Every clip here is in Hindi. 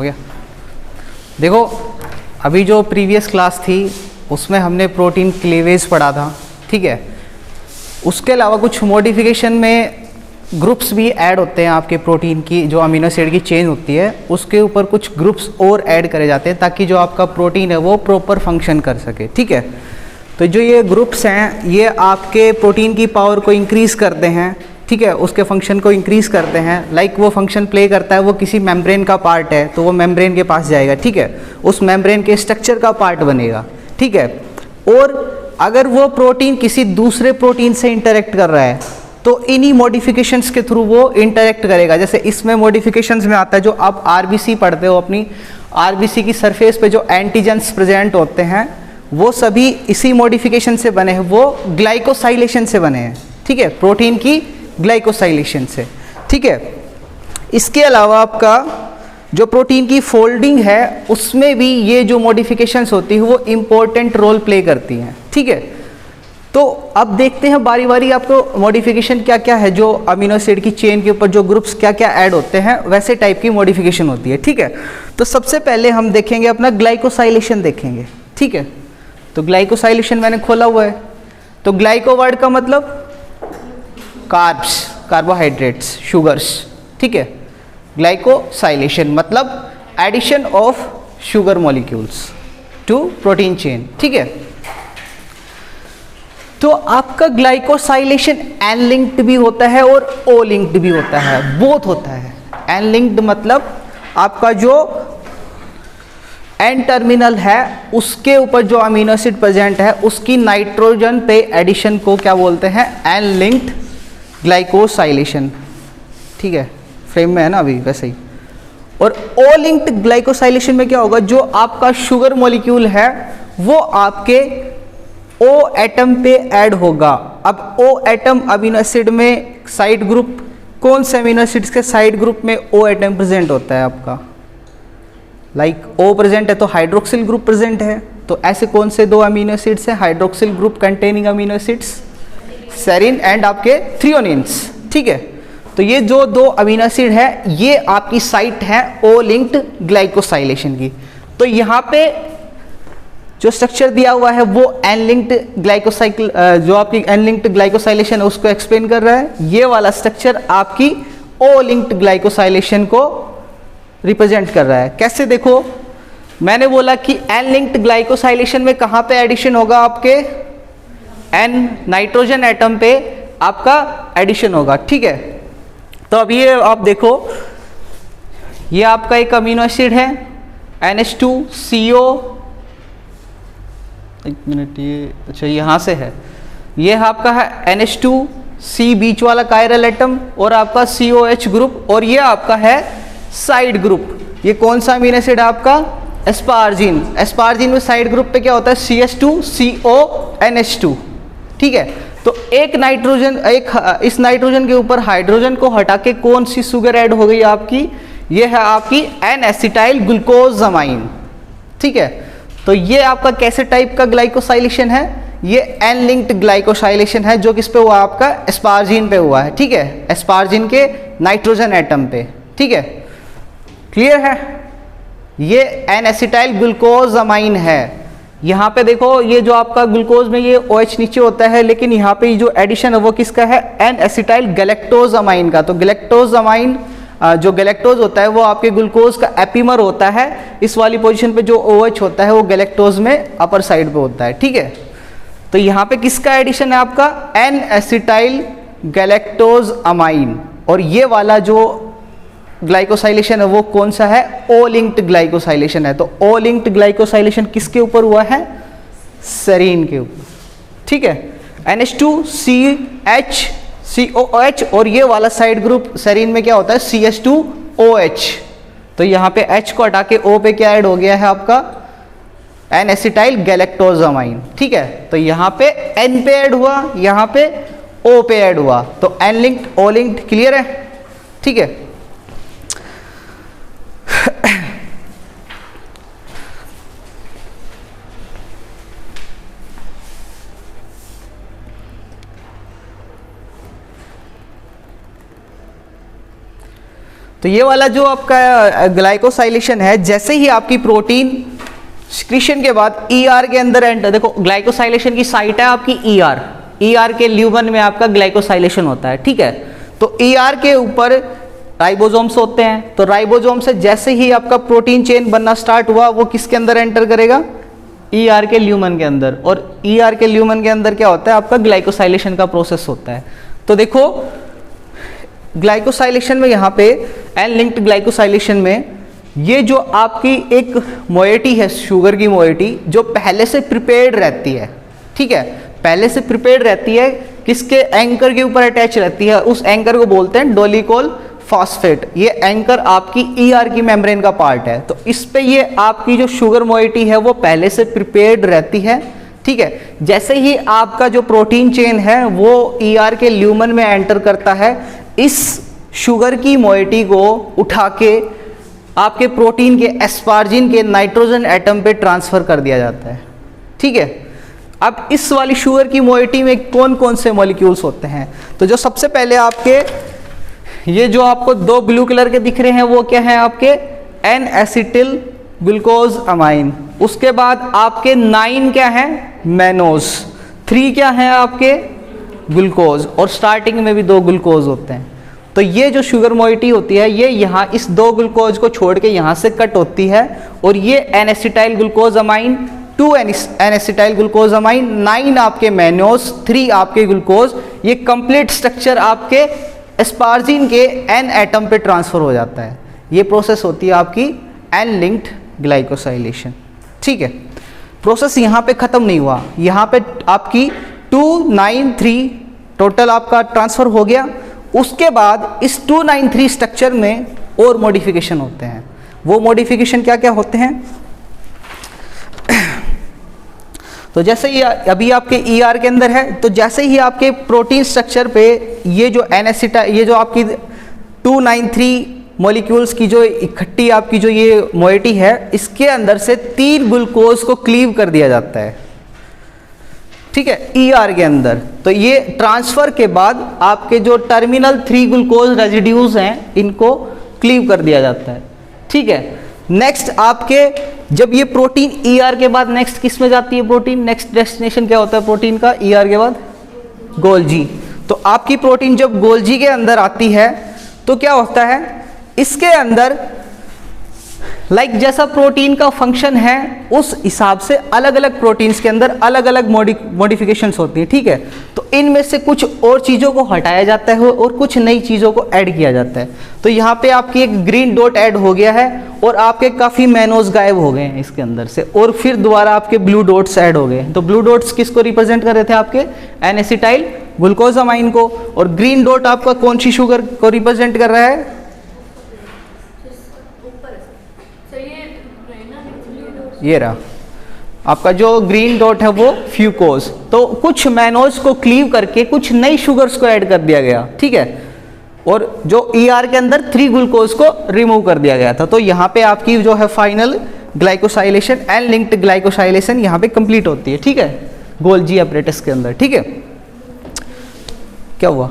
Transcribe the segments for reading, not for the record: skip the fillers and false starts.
हो गया। देखो अभी जो प्रीवियस क्लास थी उसमें हमने प्रोटीन क्लीवेज पढ़ा था, ठीक है। उसके अलावा कुछ मॉडिफिकेशन में ग्रुप्स भी ऐड होते हैं आपके प्रोटीन की, जो अमीनो एसिड की चेन होती है उसके ऊपर कुछ ग्रुप्स और ऐड करे जाते हैं ताकि जो आपका प्रोटीन है वो प्रॉपर फंक्शन कर सके, ठीक है। तो जो ये ग्रुप्स हैं ये आपके प्रोटीन की पावर को इंक्रीज़ करते हैं, ठीक है, उसके फंक्शन को इंक्रीज़ करते हैं। लाइक वो फंक्शन प्ले करता है, वो किसी मेम्ब्रेन का पार्ट है तो वो मेम्ब्रेन के पास जाएगा, ठीक है, उस मेम्ब्रेन के स्ट्रक्चर का पार्ट बनेगा, ठीक है। और अगर वो प्रोटीन किसी दूसरे प्रोटीन से इंटरेक्ट कर रहा है तो इन्हीं मॉडिफिकेशंस के थ्रू वो इंटरेक्ट करेगा। जैसे इसमें मॉडिफिकेशंस में आता है, जो आप आरबीसी पढ़ते हो, अपनी आरबीसी की सरफेस पे जो एंटीजेंस प्रेजेंट होते हैं वो सभी इसी मॉडिफिकेशन से बने हैं, वो ग्लाइकोसाइलेशन से बने हैं, ठीक है, प्रोटीन की ग्लाइकोसाइलेशन से, ठीक है। इसके अलावा आपका जो प्रोटीन की फोल्डिंग है उसमें भी ये जो मॉडिफिकेशंस होती है वो इम्पोर्टेंट रोल प्ले करती हैं, ठीक है। तो अब देखते हैं बारी बारी आपको मॉडिफिकेशन क्या क्या है, जो अमीनो एसिड की चेन के ऊपर जो ग्रुप्स क्या क्या ऐड होते हैं वैसे टाइप की मॉडिफिकेशन होती है, ठीक है। तो सबसे पहले हम देखेंगे अपना ग्लाइकोसाइलेशन देखेंगे, ठीक है। तो ग्लाइकोसाइलेशन मैंने खोला हुआ है। तो ग्लाइको वर्ड का मतलब कार्ब्स, कार्बोहाइड्रेट्स, शुगर्स, ठीक है। ग्लाइकोसाइलेशन मतलब addition of sugar molecules to protein chain, ठीक है। तो आपका ग्लाइकोसाइलेशन एन लिंक्ड भी होता है और ओ लिंक्ड भी होता है, बोथ होता है। एन लिंक्ड मतलब आपका जो एन टर्मिनल है उसके ऊपर जो अमीनो एसिड प्रेजेंट है उसकी नाइट्रोजन पे एडिशन को क्या बोलते हैं, एन लिंक्ड ग्लाइकोसाइलेशन, ठीक है। फ्रेम में है ना अभी वैसे ही। और ओ लिंक्ड ग्लाइकोसाइलेशन में क्या होगा, जो आपका शुगर मॉलिक्यूल है वो आपके ओ एटम पे ऐड होगा। अब ओ एटम अमीनो एसिड में साइड ग्रुप, कौन से अमीनो एसिड्स के साइड ग्रुप में ओ एटम प्रेजेंट होता है आपका, लाइक ओ प्रेजेंट है तो हाइड्रोक्सिल ग्रुप प्रेजेंट है। तो ऐसे कौन से दो अमीनो एसिड्स हैं hydroxyl group containing amino acids, serine and आपके थ्रियोनिन्स, ठीक है। तो ये जो दो अमीनो एसिड है ये आपकी साइट है ओ लिंक्ड ग्लाइकोसाइलेशन की। तो यहाँ पे जो स्ट्रक्चर दिया हुआ है वो एन लिंक्ड ग्लाइकोसाइकिल, जो आपकी एन लिंक्ड ग्लाइकोसाइलेशन है उसको एक्सप्लेन कर रहा है। ये वाला स्ट्रक्चर आपकी ओ लिंक्ड ग्लाइकोसाइलेशन को रिप्रेजेंट कर रहा है। कैसे देखो, मैंने बोला कि एन लिंक्ड ग्लाइकोसाइलेशन में कहाँ पे एडिशन होगा, आपके एन नाइट्रोजन एटम पे आपका एडिशन होगा, ठीक है। तो अब ये आप देखो, ये आपका एक अमीनो एसिड है NH2CO, एक मिनट, ये अच्छा यहाँ से है, ये आपका है NH2C बीच वाला कायरल एटम और आपका COH ग्रुप, और ये आपका है साइड ग्रुप। ये कौन सा अमीनो एसिड है आपका, एस्पार्जिन। एस्पार्जिन में साइड ग्रुप पे क्या होता है, CH2CONH2, ठीक है। तो एक नाइट्रोजन, एक इस नाइट्रोजन के ऊपर हाइड्रोजन को हटा के कौन सी शुगर ऐड हो गई आपकी, ये है आपकी एन एसिटाइल ग्लूकोजामाइन, ठीक है। तो ये आपका कैसे टाइप का ग्लाइकोसाइलेशन है, ये एन लिंक्ड ग्लाइकोसाइलेशन है, जो किस पे हुआ आपका, एस्पार्जिन पे हुआ है, ठीक है, एस्पार्जिन के नाइट्रोजन एटम पे, ठीक है। क्लियर है, ये एन एसिटाइल ग्लूकोजामाइन है। यहाँ पे देखो, ये जो आपका ग्लूकोज में ये OH नीचे होता है, लेकिन यहाँ पे जो एडिशन है वो किसका है, एन एसिटाइल गैलेक्टोजामाइन का। तो गैलेक्टोजामाइन, जो गैलेक्टोज होता है वो आपके ग्लूकोज का एपीमर होता है। इस वाली पोजीशन पे जो OH होता है वो गैलेक्टोज में अपर साइड पे होता है, ठीक है। तो यहाँ पे किसका एडिशन है आपका, एन एसिटाइल गैलेक्टोज अमाइन। और ये वाला जो ग्लाइकोसाइलेशन है वो कौन सा है, ओ लिंक्ड ग्लाइकोसाइलेशन है। तो ओ लिंक्ड ग्लाइकोसाइलेशन किसके ऊपर हुआ है, सेरीन के ऊपर, ठीक है। NH2CHCOH, और ये वाला साइड ग्रुप सेरीन में क्या होता है, CH2OH। तो यहाँ पे H को हटा के O पे क्या ऐड हो गया है आपका, एन एसिटाइल गैलेक्टोजामाइन, ठीक है। तो यहाँ पे N पे ऐड हुआ, यहाँ पे O पे ऐड हुआ, तो N linked O linked, clear है, ठीक है। तो ये वाला जो आपका ग्लाइकोसाइलेशन है, जैसे ही आपकी प्रोटीन सिक्रीशन के बाद ईआर के अंदर एंटर, देखो ग्लाइकोसाइलेशन की साइट है आपकी ईआर, ईआर के ल्यूमन में आपका ग्लाइकोसाइलेशन होता है, ठीक है। तो ईआर के ऊपर राइबोसोम्स होते हैं, तो राइबोसोम से जैसे ही आपका प्रोटीन चेन बनना स्टार्ट हुआ, वो किसके अंदर एंटर करेगा, ईआर के ल्यूमन के अंदर, और ईआर के ल्यूमन के अंदर क्या होता है, आपका ग्लाइकोसाइलेशन का प्रोसेस होता है। तो देखो ग्लाइकोसाइलेशन में यहाँ पे एन लिंक्ड ग्लाइकोसाइलेशन में ये जो आपकी एक मोइटी है, शुगर की मोइटी, जो पहले से प्रिपेयर्ड रहती है, ठीक है, पहले से प्रिपेयर्ड रहती है, किसके एंकर के ऊपर अटैच रहती है, उस एंकर को बोलते हैं डोलिकोल फॉस्फेट। ये एंकर आपकी ईआर की मेम्ब्रेन का पार्ट है। तो इस पे ये आपकी जो शुगर मोइटी है वो पहले से प्रिपेयर्ड रहती है, ठीक है। जैसे ही आपका जो प्रोटीन चेन है वो ईआर के ल्यूमन में एंटर करता है, इस शुगर की मोइटी को उठा के आपके प्रोटीन के एस्पार्जिन के नाइट्रोजन एटम पे ट्रांसफर कर दिया जाता है, ठीक है। अब इस वाली शुगर की मोइटी में कौन कौन से मॉलिक्यूल्स होते हैं, तो जो सबसे पहले आपके ये जो आपको दो ब्लू कलर के दिख रहे हैं वो क्या है, आपके एन एसिटिल ग्लूकोज अमाइन। उसके बाद आपके 9 क्या है, मैनोज, 3 क्या है आपके, ग्लूकोज, और स्टार्टिंग में भी 2 ग्लूकोज होते हैं। तो ये जो शुगर मोइटी होती है ये यहाँ इस 2 ग्लूकोज को छोड़ के यहाँ से कट होती है, और ये N acetyl glucose amine, 2 N acetyl glucose amine, 9 आपके मैनोज, 3 आपके ग्लूकोज, ये कंप्लीट स्ट्रक्चर आपके एस्पार्जिन के एन एटम पे ट्रांसफर हो जाता है। ये प्रोसेस होती है आपकी एन लिंक्ड ग्लाइकोसाइलेशन, ठीक है। प्रोसेस यहाँ पे ख़त्म नहीं हुआ, यहाँ पे आपकी 293 टोटल आपका ट्रांसफ़र हो गया। उसके बाद इस 293 स्ट्रक्चर में और मॉडिफिकेशन होते हैं। वो मॉडिफिकेशन क्या क्या होते हैं, तो जैसे ही अभी आपके ईआर के अंदर है, तो जैसे ही आपके प्रोटीन स्ट्रक्चर पे ये जो ये जो आपकी 293 मॉलिक्यूल्स की जो इकट्ठी आपकी जो ये मोइटी है, इसके अंदर से 3 ग्लूकोज को क्लीव कर दिया जाता है, ठीक है, ईआर के अंदर। तो ये ट्रांसफर के बाद आपके जो टर्मिनल 3 ग्लूकोज रेजिड्यूज हैं इनको क्लीव कर दिया जाता है, ठीक है। नेक्स्ट आपके जब ये प्रोटीन ईआर के बाद नेक्स्ट किस में जाती है प्रोटीन, नेक्स्ट डेस्टिनेशन क्या होता है प्रोटीन का ईआर के बाद, गोल्जी। तो आपकी प्रोटीन जब गोल्जी के अंदर आती है तो क्या होता है, इसके अंदर लाइक जैसा प्रोटीन का फंक्शन है उस हिसाब से अलग अलग प्रोटीन्स के अंदर अलग अलग मॉडिफिकेशंस होती हैं, ठीक है। तो इनमें से कुछ और चीज़ों को हटाया जाता है और कुछ नई चीज़ों को ऐड किया जाता है। तो यहाँ पे आपकी एक ग्रीन डॉट ऐड हो गया है और आपके काफ़ी मैनोज गायब हो गए हैं इसके अंदर से, और फिर दोबारा आपके ब्लू डॉट्स ऐड हो गए। तो ब्लू डॉट्स किसको रिप्रेजेंट कर रहे थे, आपके एन एसिटाइल ग्लूकोजामाइन को, और ग्रीन डॉट आपका कौन सी शुगर को रिप्रेजेंट कर रहा है, ये रहा आपका जो ग्रीन डॉट है वो फ्यूकोज। तो कुछ मैनोज को क्लीव करके कुछ नई शुगर्स को ऐड कर दिया गया, ठीक है, और जो ईआर के अंदर 3 ग्लूकोज को रिमूव कर दिया गया था। तो यहाँ पे आपकी जो है final glycosylation N linked glycosylation यहाँ पे कंप्लीट होती है, ठीक है, गोल्जी अपरेटस के अंदर, ठीक है। क्या हुआ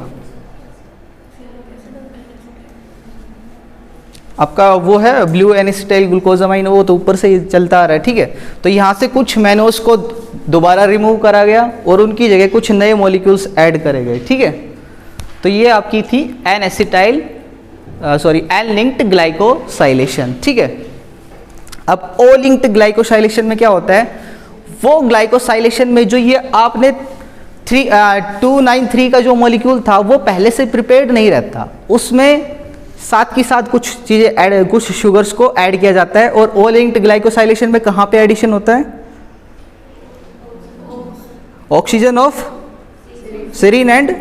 आपका, वो है ब्लू एनिसिटाइल ग्लूकोजामाइन, वो तो ऊपर से ही चलता आ रहा है, ठीक है। तो यहाँ से कुछ मैनोज को दोबारा रिमूव करा गया और उनकी जगह कुछ नए मॉलिक्यूल्स ऐड करे गए, ठीक है। तो ये आपकी थी N acetyl N linked glycosylation, ठीक है। अब ओ लिंक्ड ग्लाइकोसाइलेशन में क्या होता है, वो ग्लाइकोसाइलेशन में जो ये आपने 293 का जो मॉलिक्यूल था वो पहले से प्रिपेयर्ड नहीं रहता, उसमें साथ के साथ कुछ चीज़ें ऐड, कुछ शुगर्स को ऐड किया जाता है। और ओ लिंक्ड ग्लाइकोसाइलेशन में कहाँ पे एडिशन होता है, oxygen of serine and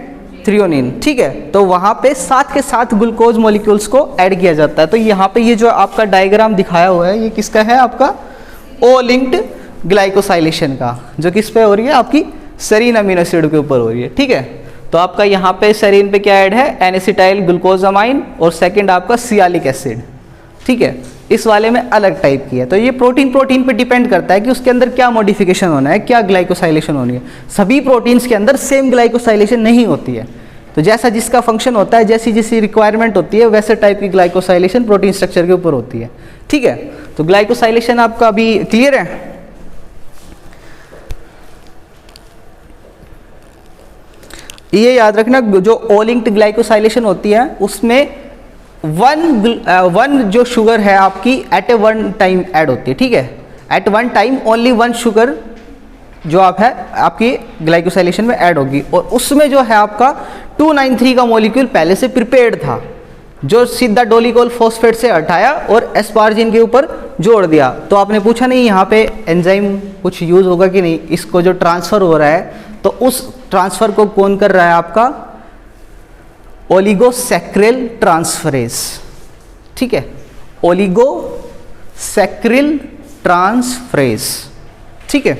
threonine, ठीक है। तो वहाँ पे साथ के साथ ग्लूकोज मॉलिक्यूल्स को ऐड किया जाता है। तो यहाँ पे ये जो आपका डायग्राम दिखाया हुआ है ये किसका है, आपका ओ लिंक्ड ग्लाइकोसाइलेशन का, जो किस पे हो रही है, आपकी सेरीन अमीनो एसिड के ऊपर हो रही है, ठीक है। तो आपका यहाँ पे सेरीन पे क्या ऐड है, एन एसिटाइल ग्लूकोजामाइन, और सेकंड आपका सियालिक एसिड, ठीक है। इस वाले में अलग टाइप की है। तो ये प्रोटीन पे डिपेंड करता है कि उसके अंदर क्या मॉडिफिकेशन होना है, क्या ग्लाइकोसाइलेशन होनी है। सभी प्रोटीन्स के अंदर सेम ग्लाइकोसाइलेशन नहीं होती है। तो जैसा जिसका फंक्शन होता है, जैसी जैसी रिक्वायरमेंट होती है, वैसे टाइप की ग्लाइकोसाइलेशन प्रोटीन स्ट्रक्चर के ऊपर होती है। ठीक है, तो ग्लाइकोसाइलेशन आपका अभी क्लियर है। ये याद रखना, जो ओलिंक्ड ग्लाइकोसाइलेशन होती है उसमें वन जो शुगर है आपकी at a one time add होती है। ठीक है, at one time only one sugar जो आप है आपकी ग्लाइकोसाइलेशन में ऐड होगी, और उसमें जो है आपका 293 का मॉलिक्यूल पहले से प्रिपेयर्ड था, जो सीधा डोलिकोल फॉस्फेट से हटाया और एस्पार्जिन के ऊपर जोड़ दिया। तो आपने पूछा नहीं यहाँ पे एंजाइम कुछ यूज होगा कि नहीं, इसको जो ट्रांसफर हो रहा है तो उस ट्रांसफर को कौन कर रहा है आपका, ओलिगोसैक्रिल ट्रांसफरेज। ठीक है, ओलिगोसैक्रिल ट्रांसफरेज। ठीक है,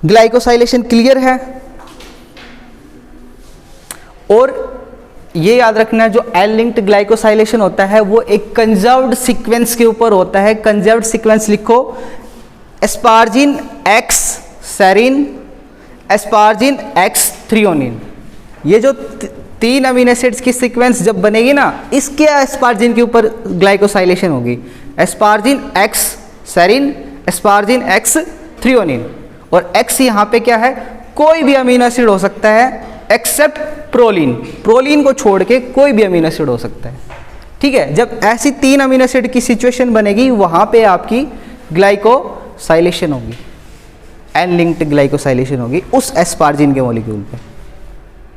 ग्लाइकोसाइलेशन क्लियर है। और ये याद रखना, जो एल लिंक्ड ग्लाइकोसाइलेशन होता है वो एक कंजर्व्ड सीक्वेंस के ऊपर होता है। कंजर्व्ड सीक्वेंस लिखो, asparagine X serine, asparagine X threonine. ये जो 3 अमीनो एसिड्स की सीक्वेंस जब बनेगी ना, इसके एस्पार्जिन के ऊपर ग्लाइकोसाइलेशन होगी। Asparagine X serine, asparagine X threonine. और एक्स यहाँ पे क्या है, कोई भी अमीनो एसिड हो सकता है एक्सेप्ट प्रोलीन। प्रोलीन को छोड़ के कोई भी अमीनो एसिड हो सकता है। ठीक है, जब ऐसी 3 अमीनो एसिड की सिचुएशन बनेगी, वहां पे आपकी ग्लाइकोसाइलेशन होगी, एन लिंक्ड ग्लाइकोसाइलेशन होगी उस एस्पार्जिन के मॉलिक्यूल पे।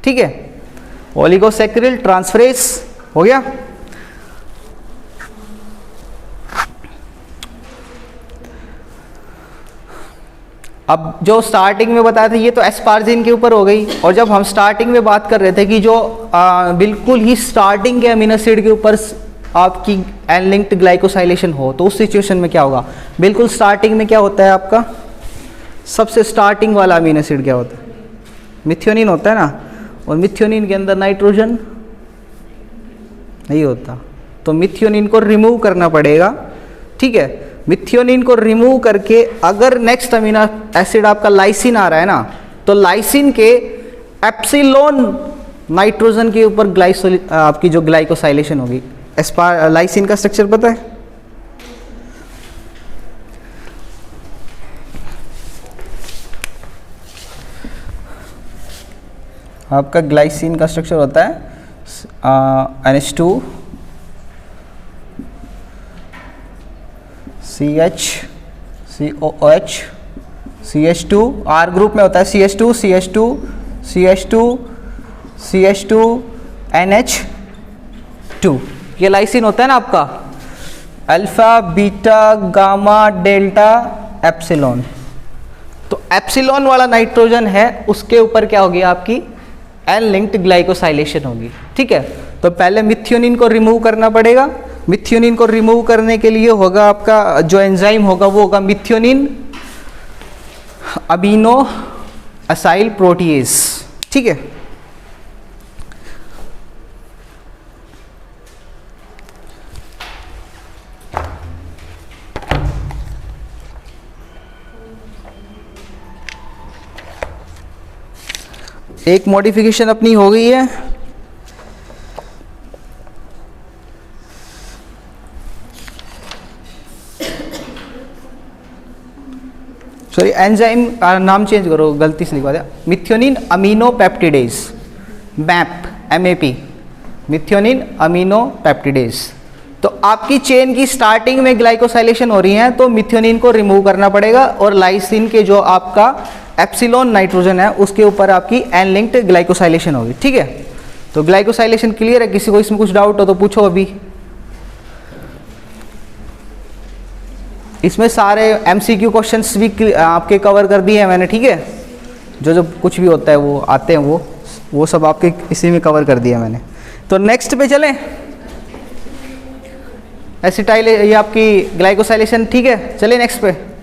ठीक है, ओलिगोसैक्रिल ट्रांसफरेज हो गया। अब जो स्टार्टिंग में बताया था ये तो एस्पार्जिन के ऊपर हो गई, और जब हम स्टार्टिंग में बात कर रहे थे कि जो बिल्कुल ही स्टार्टिंग के अमीनो एसिड के ऊपर आपकी एन लिंक्ड ग्लाइकोसाइलेशन हो, तो उस सिचुएशन में क्या होगा, बिल्कुल स्टार्टिंग में क्या होता है आपका, सबसे स्टार्टिंग वाला अमीनो एसिड क्या होता है, मिथ्योनिन होता है ना, और मिथ्योनिन के अंदर नाइट्रोजन नहीं होता, तो मिथ्योनिन को रिमूव करना पड़ेगा। ठीक है, मिथ्योनिन को रिमूव करके अगर नेक्स्ट अमीनो एसिड आपका लाइसिन आ रहा है ना, तो लाइसिन के एप्सिलॉन नाइट्रोजन के ऊपर आपकी जो ग्लाइकोसाइलेशन होगी। लाइसिन का स्ट्रक्चर पता है, आपका ग्लाइसिन का स्ट्रक्चर होता है NH2 CH COH CH2, R group में होता है CH2 CH2 CH2 CH2 NH2। ये लाइसिन होता है ना आपका, alpha beta gamma delta epsilon. तो एप्सिलॉन वाला नाइट्रोजन है, उसके ऊपर क्या होगी आपकी एन लिंक्ड ग्लाइकोसाइलेशन होगी। ठीक है, तो पहले मिथ्योनिन को रिमूव करना पड़ेगा। मिथ्योनिन को रिमूव करने के लिए होगा आपका जो एंजाइम होगा वो होगा मिथ्योनिन अमीनो असाइल प्रोटीएज। ठीक है, एक मॉडिफिकेशन अपनी हो गई है। सॉरी, एंजाइम का नाम चेंज करो, गलती से लिखवा दिया, methionine amino peptidase, map MAP, methionine amino peptidase. तो आपकी चेन की स्टार्टिंग में ग्लाइकोसाइलेशन हो रही है, तो मिथ्योनिन को रिमूव करना पड़ेगा, और लाइसिन के जो आपका एप्सिलॉन नाइट्रोजन है उसके ऊपर आपकी एन लिंक्ड ग्लाइकोसाइलेशन होगी। ठीक है, तो ग्लाइकोसाइलेशन क्लियर है, किसी को इसमें कुछ डाउट हो तो पूछो अभी। इसमें सारे MCQ क्वेश्चंस भी आपके कवर कर दिए हैं मैंने। ठीक है, जो कुछ भी होता है वो आते हैं, वो सब आपके इसी में कवर कर दिया मैंने। तो नेक्स्ट पे चलें, एसिटाइल, ये आपकी ग्लाइकोसाइलेशन। ठीक है, चलिए नेक्स्ट पे।